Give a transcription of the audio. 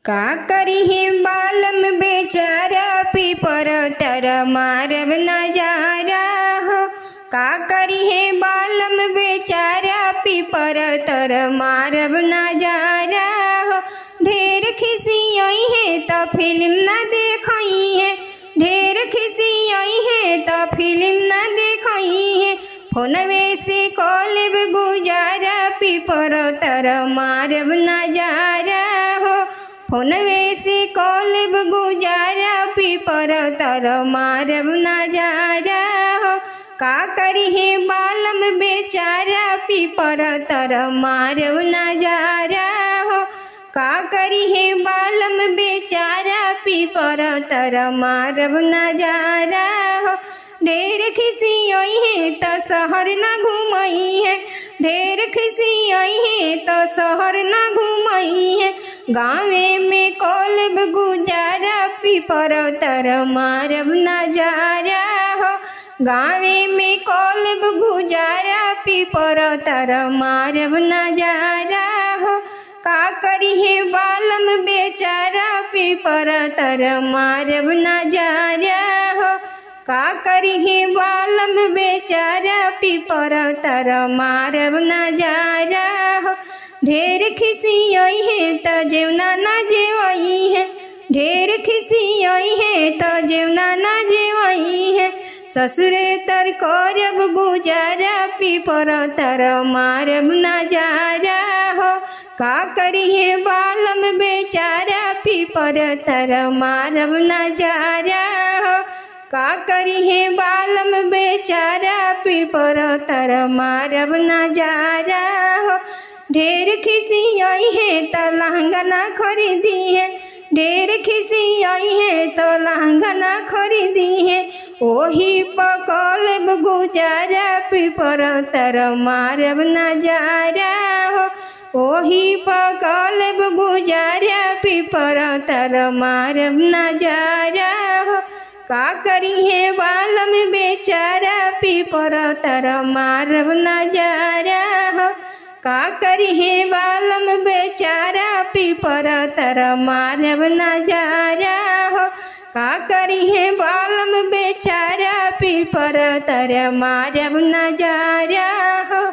का करी है बालम बेचारा पीपर तर मारब नजारा हो। का करी है बालम बेचारा पीपर तर मारब नजारा हो। ढेर खिसियई है तो फिल्म न देखई है, ढेर खिसियई है तो फिल्म न देखई है। फोनवे से कॉलेब गुजारा पीपर तर मारब नजारा हो। फोनवे से कॉलेब गुजारा पीपर तर मारब नजारा हो। का करी है बालम बेचारा पीपर तर मारब नजारा हो। का करी है बालम बेचारा पीपर तर मारब नजारा हो। ढेर खिसियई है तो शहर न घूमई है, ढेर खिसियई है तो शहर न घूमई है। गाँवे में कॉलेब गुजारा पीपर तर मारब नजारा हो। गाँवे में कॉलेब गुजारा पीपर तर मारब नजारा हो। का करी है बालम बेचारा पीपर तर मारब नजारा हो। का करी है बालम बेचारा पीपर तर मारब नजारा हो। ढेर खिसियई है तो जेवना न जेवई है, ढेर खिसियई है तो जेवना न जेवई है। ससुरे तर करब गुजारा पीपर तर मारब नजारा हो। का करी है बालम बेचारा पीपर तर मारब नजारा हो। का करी है बालम बेचारा पीपर तर मारब नजारा हो। ढेर खिसियई है तो लहंगा ना खरीदी है, ढेर खिसियई है तो लहंगा ना खरीदी है। ओही पकॉलेब गुजारा पीपर तर मारब नजारा हो। ओही पकॉलेब गुजारा पीपर तर मारब नजारा हो। का करी है बालम बेचारा पीपर तर मारब नजारा हो। का करी है बालम बेचारा पीपर तर मारब नजारा हो। का करी है बालम बेचारा पीपर तर मारब नजारा हो।